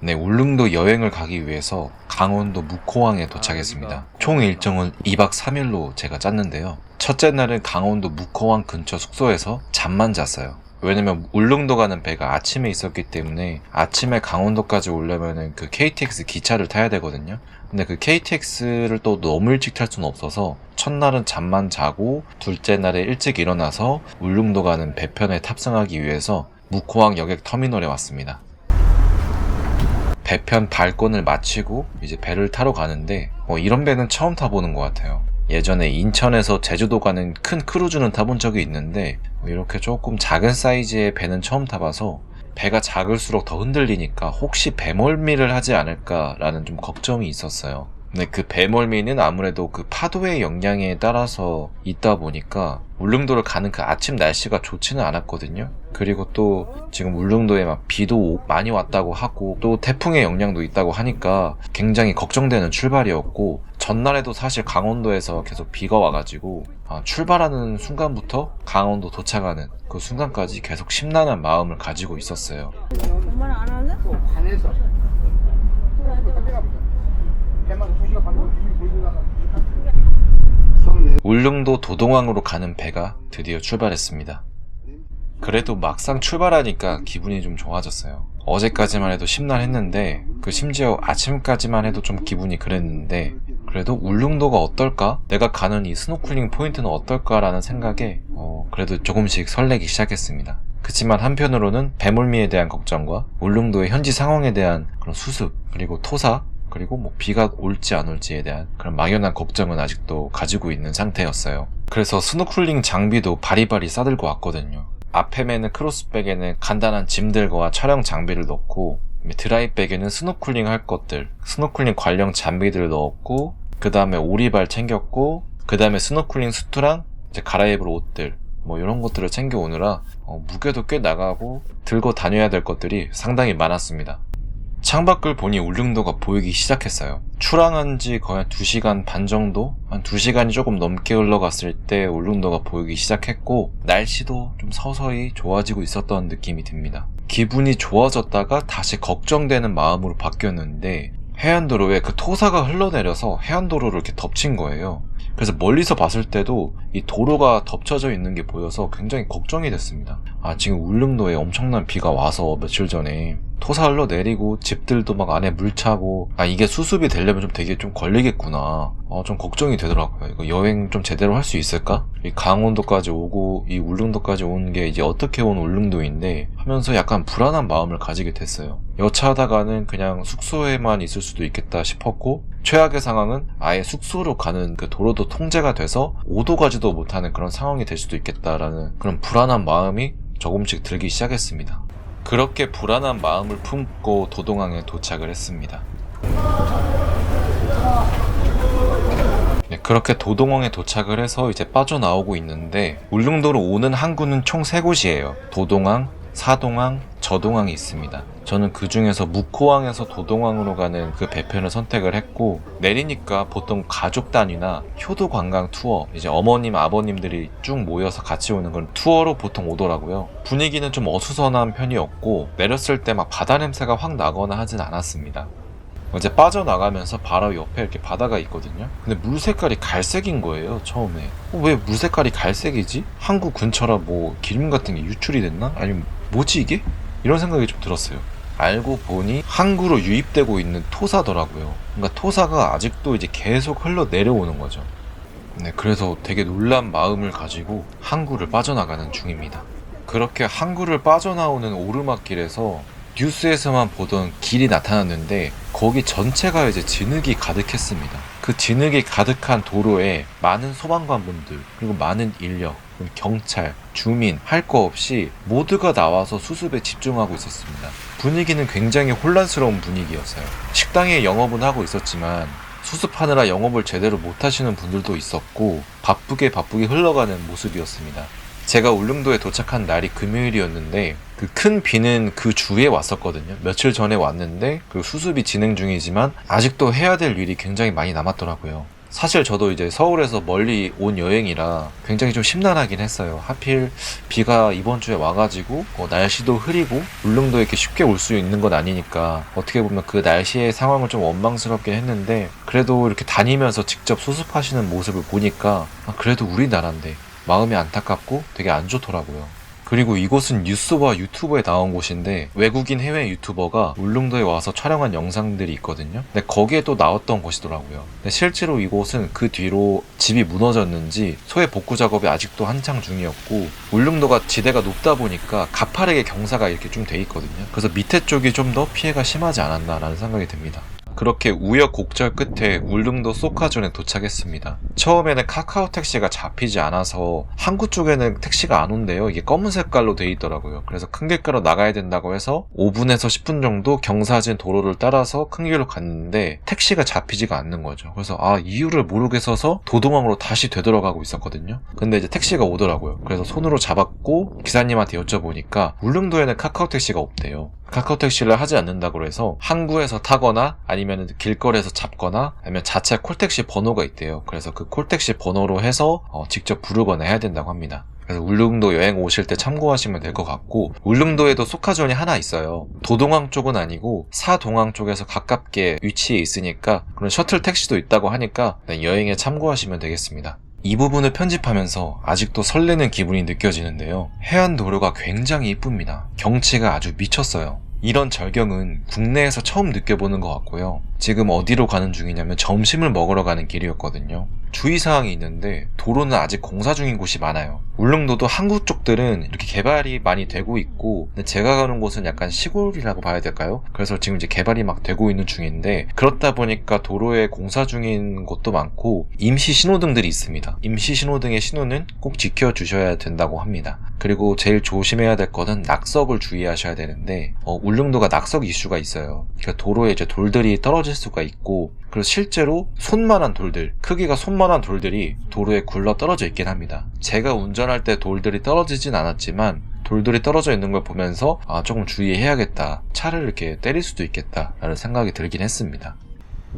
네, 울릉도 여행을 가기 위해서 강원도 묵호항에 도착했습니다. 총 일정은 2박 3일로 제가 짰는데요. 첫째 날은 강원도 묵호항 근처 숙소에서 잠만 잤어요. 왜냐면 울릉도 가는 배가 아침에 있었기 때문에 아침에 강원도까지 오려면은 그 KTX 기차를 타야 되거든요. 근데 그 KTX를 또 너무 일찍 탈 수는 없어서 첫날은 잠만 자고 둘째 날에 일찍 일어나서 울릉도 가는 배편에 탑승하기 위해서 묵호항 여객 터미널에 왔습니다. 배편 발권을 마치고 이제 배를 타러 가는데 이런 배는 처음 타보는 것 같아요. 예전에 인천에서 제주도 가는 큰 크루즈는 타본 적이 있는데 이렇게 조금 작은 사이즈의 배는 처음 타봐서 배가 작을수록 더 흔들리니까 혹시 배멀미를 하지 않을까라는 좀 걱정이 있었어요. 근데 그 배멀미는 아무래도 그 파도의 영향에 따라서 있다 보니까 울릉도를 가는 그 아침 날씨가 좋지는 않았거든요. 그리고 또 지금 울릉도에 막 비도 많이 왔다고 하고 또 태풍의 영향도 있다고 하니까 굉장히 걱정되는 출발이었고, 전날에도 사실 강원도에서 계속 비가 와가지고 출발하는 순간부터 강원도 도착하는 그 순간까지 계속 심란한 마음을 가지고 있었어요. 엄마는 안 할래? 관에서 울릉도 도동항으로 가는 배가 드디어 출발했습니다. 그래도 막상 출발하니까 기분이 좀 좋아졌어요. 어제까지만 해도 심란했는데 심지어 아침까지만 해도 좀 기분이 그랬는데 그래도 울릉도가 어떨까? 내가 가는 이 스노클링 포인트는 어떨까라는 생각에 그래도 조금씩 설레기 시작했습니다. 그치만 한편으로는 배멀미에 대한 걱정과 울릉도의 현지 상황에 대한 그런 수습, 그리고 토사, 그리고 비가 올지 안 올지에 대한 그런 막연한 걱정은 아직도 가지고 있는 상태였어요. 그래서 스노클링 장비도 바리바리 싸들고 왔거든요. 앞에 매는 크로스백에는 간단한 짐들과 촬영 장비를 넣고, 드라이백에는 스노클링 할 것들, 스노클링 관련 장비들을 넣었고, 그 다음에 오리발 챙겼고, 그 다음에 스노클링 수트랑 이제 갈아입을 옷들, 이런 것들을 챙겨오느라 무게도 꽤 나가고 들고 다녀야 될 것들이 상당히 많았습니다. 창밖을 보니 울릉도가 보이기 시작했어요. 출항한 지 거의 한 2시간 반 정도? 한 2시간이 조금 넘게 흘러갔을 때 울릉도가 보이기 시작했고, 날씨도 좀 서서히 좋아지고 있었던 느낌이 듭니다. 기분이 좋아졌다가 다시 걱정되는 마음으로 바뀌었는데, 해안도로에 그 토사가 흘러내려서 해안도로를 이렇게 덮친 거예요. 그래서 멀리서 봤을 때도 이 도로가 덮쳐져 있는 게 보여서 굉장히 걱정이 됐습니다. 지금 울릉도에 엄청난 비가 와서 며칠 전에 토사 흘러내리고 집들도 막 안에 물 차고 이게 수습이 되려면 좀 되게 좀 걸리겠구나. 좀 걱정이 되더라고요. 이거 여행 좀 제대로 할 수 있을까? 이 강원도까지 오고 이 울릉도까지 오는 게 이제 어떻게 온 울릉도인데 하면서 약간 불안한 마음을 가지게 됐어요. 여차하다가는 그냥 숙소에만 있을 수도 있겠다 싶었고, 최악의 상황은 아예 숙소로 가는 그 도로도 통제가 돼서 오도 가지도 못하는 그런 상황이 될 수도 있겠다라는 그런 불안한 마음이 조금씩 들기 시작했습니다. 그렇게 불안한 마음을 품고 도동항에 도착을 했습니다. 그렇게 도동항에 도착을 해서 이제 빠져나오고 있는데, 울릉도로 오는 항구는 총 3곳이에요. 도동항, 사동항, 저동항이 있습니다. 저는 그 중에서 묵호항에서 도동항으로 가는 그 배편을 선택을 했고, 내리니까 보통 가족 단위나 효도 관광 투어, 이제 어머님, 아버님들이 쭉 모여서 같이 오는 건 투어로 보통 오더라고요. 분위기는 좀 어수선한 편이었고, 내렸을 때 막 바다 냄새가 확 나거나 하진 않았습니다. 이제 빠져나가면서 바로 옆에 이렇게 바다가 있거든요. 근데 물 색깔이 갈색인 거예요, 처음에. 왜 물 색깔이 갈색이지? 항구 근처라 기름 같은 게 유출이 됐나? 아니면 뭐지 이게? 이런 생각이 좀 들었어요. 알고 보니 항구로 유입되고 있는 토사더라고요. 그러니까 토사가 아직도 이제 계속 흘러 내려오는 거죠. 네, 그래서 되게 놀란 마음을 가지고 항구를 빠져나가는 중입니다. 그렇게 항구를 빠져나오는 오르막길에서 뉴스에서만 보던 길이 나타났는데, 거기 전체가 이제 진흙이 가득했습니다. 그 진흙이 가득한 도로에 많은 소방관분들, 그리고 많은 인력, 경찰, 주민 할 거 없이 모두가 나와서 수습에 집중하고 있었습니다. 분위기는 굉장히 혼란스러운 분위기였어요. 식당에 영업은 하고 있었지만 수습하느라 영업을 제대로 못 하시는 분들도 있었고, 바쁘게 흘러가는 모습이었습니다. 제가 울릉도에 도착한 날이 금요일이었는데 그 큰 비는 그 주에 왔었거든요. 며칠 전에 왔는데 그 수습이 진행 중이지만 아직도 해야 될 일이 굉장히 많이 남았더라고요. 사실 저도 이제 서울에서 멀리 온 여행이라 굉장히 좀 심란하긴 했어요. 하필 비가 이번 주에 와가지고 날씨도 흐리고 울릉도에 이렇게 쉽게 올 수 있는 건 아니니까 어떻게 보면 그 날씨의 상황을 좀 원망스럽긴 했는데, 그래도 이렇게 다니면서 직접 수습하시는 모습을 보니까 그래도 우리나라인데 마음이 안타깝고 되게 안 좋더라고요. 그리고 이곳은 뉴스와 유튜브에 나온 곳인데, 외국인 해외 유튜버가 울릉도에 와서 촬영한 영상들이 있거든요. 근데 거기에 또 나왔던 곳이더라고요. 근데 실제로 이곳은 그 뒤로 집이 무너졌는지 소해 복구 작업이 아직도 한창 중이었고, 울릉도가 지대가 높다 보니까 가파르게 경사가 이렇게 좀 돼 있거든요. 그래서 밑에 쪽이 좀 더 피해가 심하지 않았나라는 생각이 듭니다. 그렇게 우여곡절 끝에 울릉도 소카존에 도착했습니다. 처음에는 카카오 택시가 잡히지 않아서 항구 쪽에는 택시가 안 온대요. 이게 검은 색깔로 돼 있더라고요. 그래서 큰 길가로 나가야 된다고 해서 5분에서 10분 정도 경사진 도로를 따라서 큰 길로 갔는데 택시가 잡히지가 않는 거죠. 그래서 이유를 모르겠어서 도동항으로 다시 되돌아가고 있었거든요. 근데 이제 택시가 오더라고요. 그래서 손으로 잡았고 기사님한테 여쭤보니까 울릉도에는 카카오 택시가 없대요. 카카오 택시를 하지 않는다고 해서 항구에서 타거나 아니면 길거리에서 잡거나 아니면 자체 콜택시 번호가 있대요. 그래서 그 콜택시 번호로 해서 직접 부르거나 해야 된다고 합니다. 그래서 울릉도 여행 오실 때 참고하시면 될 것 같고, 울릉도에도 소카존이 하나 있어요. 도동항 쪽은 아니고 사동항 쪽에서 가깝게 위치해 있으니까 그런 셔틀 택시도 있다고 하니까 여행에 참고하시면 되겠습니다. 이 부분을 편집하면서 아직도 설레는 기분이 느껴지는데요. 해안도로가 굉장히 이쁩니다. 경치가 아주 미쳤어요. 이런 절경은 국내에서 처음 느껴보는 것 같고요. 지금 어디로 가는 중이냐면 점심을 먹으러 가는 길이었거든요. 주의사항이 있는데 도로는 아직 공사 중인 곳이 많아요. 울릉도도 항구 쪽들은 이렇게 개발이 많이 되고 있고, 근데 제가 가는 곳은 약간 시골이라고 봐야 될까요? 그래서 지금 이제 개발이 막 되고 있는 중인데, 그렇다 보니까 도로에 공사 중인 곳도 많고 임시 신호등들이 있습니다. 임시 신호등의 신호는 꼭 지켜주셔야 된다고 합니다. 그리고 제일 조심해야 될 거는 낙석을 주의하셔야 되는데, 울릉도가 낙석 이슈가 있어요. 그러니까 도로에 이제 돌들이 떨어질 수가 있고, 그리고 실제로 손만한 돌들, 크기가 손만한 돌들이 도로에 굴러 떨어져 있긴 합니다. 제가 운전할 때 돌들이 떨어지진 않았지만 돌들이 떨어져 있는 걸 보면서 조금 주의해야겠다, 차를 이렇게 때릴 수도 있겠다 라는 생각이 들긴 했습니다.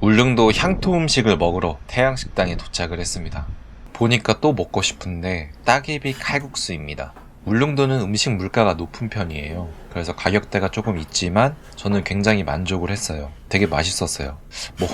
울릉도 향토 음식을 먹으러 태양식당에 도착을 했습니다. 보니까 또 먹고 싶은데 따개비 칼국수입니다. 울릉도는 음식 물가가 높은 편이에요. 그래서 가격대가 조금 있지만 저는 굉장히 만족을 했어요. 되게 맛있었어요.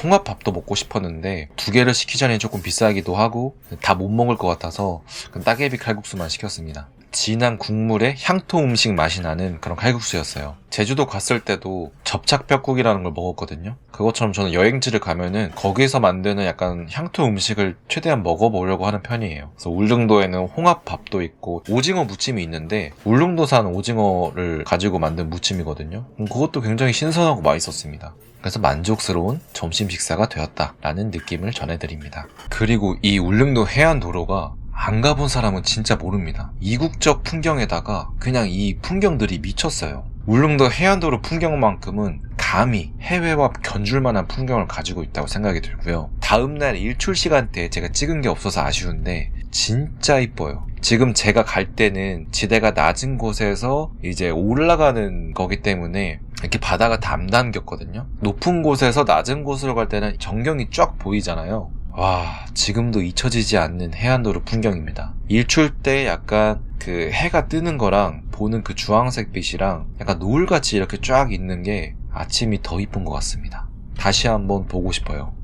홍합밥도 먹고 싶었는데 2개를 시키자니 조금 비싸기도 하고 다 못 먹을 것 같아서 따개비 칼국수만 시켰습니다. 진한 국물에 향토 음식 맛이 나는 그런 칼국수였어요. 제주도 갔을 때도 접착뼈국이라는 걸 먹었거든요. 그것처럼 저는 여행지를 가면은 거기서 만드는 약간 향토 음식을 최대한 먹어보려고 하는 편이에요. 그래서 울릉도에는 홍합밥도 있고 오징어 무침이 있는데, 울릉도산 오징어를 가지고 만든 무침이거든요. 그것도 굉장히 신선하고 맛있었습니다. 그래서 만족스러운 점심 식사가 되었다라는 느낌을 전해드립니다. 그리고 이 울릉도 해안도로가 안 가본 사람은 진짜 모릅니다. 이국적 풍경에다가 그냥 이 풍경들이 미쳤어요. 울릉도 해안도로 풍경만큼은 감히 해외와 견줄 만한 풍경을 가지고 있다고 생각이 들고요. 다음날 일출 시간대에 제가 찍은 게 없어서 아쉬운데 진짜 이뻐요. 지금 제가 갈 때는 지대가 낮은 곳에서 이제 올라가는 거기 때문에 이렇게 바다가 담담겼거든요. 높은 곳에서 낮은 곳으로 갈 때는 전경이 쫙 보이잖아요. 와, 지금도 잊혀지지 않는 해안도로 풍경입니다. 일출 때 약간 그 해가 뜨는 거랑 보는 그 주황색 빛이랑 약간 노을같이 이렇게 쫙 있는 게 아침이 더 이쁜 것 같습니다. 다시 한번 보고 싶어요.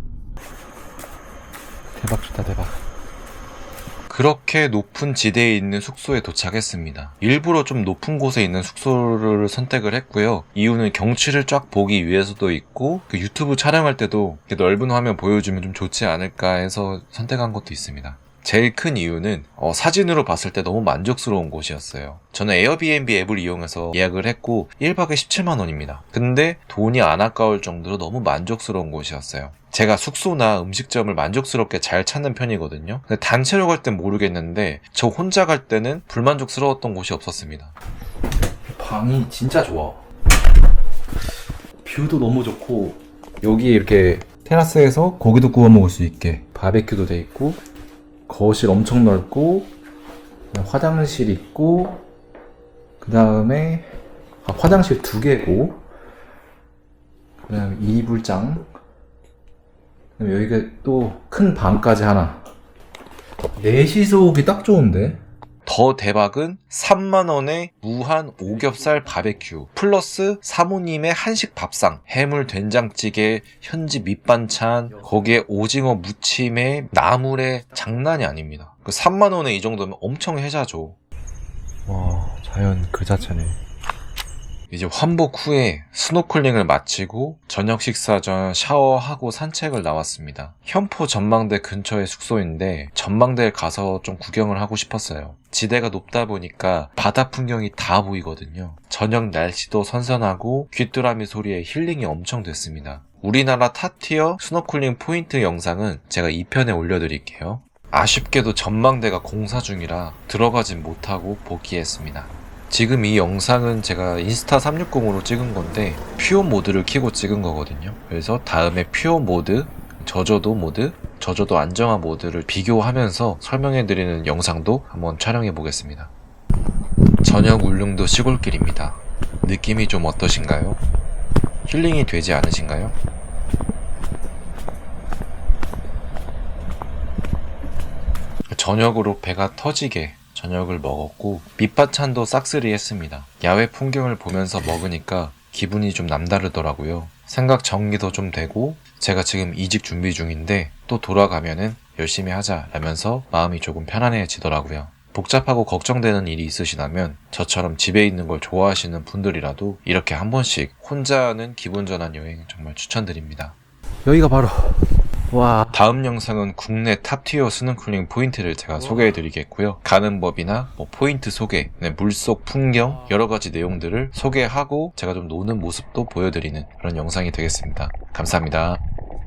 대박 좋다, 대박. 그렇게 높은 지대에 있는 숙소에 도착했습니다. 일부러 좀 높은 곳에 있는 숙소를 선택을 했고요. 이유는 경치를 쫙 보기 위해서도 있고, 그 유튜브 촬영할 때도 넓은 화면 보여주면 좀 좋지 않을까 해서 선택한 것도 있습니다. 제일 큰 이유는 사진으로 봤을 때 너무 만족스러운 곳이었어요. 저는 에어비앤비 앱을 이용해서 예약을 했고 1박에 17만 원입니다. 근데 돈이 안 아까울 정도로 너무 만족스러운 곳이었어요. 제가 숙소나 음식점을 만족스럽게 잘 찾는 편이거든요. 근데 단체로 갈 땐 모르겠는데 저 혼자 갈 때는 불만족스러웠던 곳이 없었습니다. 방이 진짜 좋아. 뷰도 너무 좋고, 여기 이렇게 테라스에서 고기도 구워 먹을 수 있게 바베큐도 돼 있고, 거실 엄청 넓고, 화장실 있고, 그 다음에 화장실 2개고, 그 다음에 이불장, 여기가 또 큰 방까지 하나. 넷이서 오기 딱 좋은데? 더 대박은 3만원에 무한 오겹살 바베큐 플러스 사모님의 한식 밥상, 해물 된장찌개, 현지 밑반찬, 거기에 오징어 무침에 나물에 장난이 아닙니다. 그 3만원에 이 정도면 엄청 혜자죠. 와, 자연 그 자체네. 이제 환복 후에 스노클링을 마치고 저녁 식사 전 샤워하고 산책을 나왔습니다. 현포 전망대 근처의 숙소인데 전망대에 가서 좀 구경을 하고 싶었어요. 지대가 높다 보니까 바다 풍경이 다 보이거든요. 저녁 날씨도 선선하고 귀뚜라미 소리에 힐링이 엄청 됐습니다. 우리나라 탑티어 스노클링 포인트 영상은 제가 2편에 올려드릴게요. 아쉽게도 전망대가 공사 중이라 들어가진 못하고 복귀했습니다. 지금 이 영상은 제가 인스타 360으로 찍은 건데 퓨어 모드를 켜고 찍은 거거든요. 그래서 다음에 퓨어 모드, 저조도 모드, 저조도 안정화 모드를 비교하면서 설명해드리는 영상도 한번 촬영해 보겠습니다. 저녁 울릉도 시골길입니다. 느낌이 좀 어떠신가요? 힐링이 되지 않으신가요? 저녁으로 배가 터지게 저녁을 먹었고 밑반찬도 싹쓸이 했습니다. 야외 풍경을 보면서 먹으니까 기분이 좀 남다르더라고요. 생각 정리도 좀 되고 제가 지금 이직 준비 중인데 또 돌아가면은 열심히 하자라면서 마음이 조금 편안해지더라고요. 복잡하고 걱정되는 일이 있으시다면 저처럼 집에 있는 걸 좋아하시는 분들이라도 이렇게 한 번씩 혼자 하는 기분 전환 여행 정말 추천드립니다. 여기가 바로 다음 영상은 국내 탑티어 스노클링 포인트를 제가 소개해드리겠고요. 가는 법이나 포인트 소개, 물속 풍경 여러가지 내용들을 소개하고 제가 좀 노는 모습도 보여드리는 그런 영상이 되겠습니다. 감사합니다.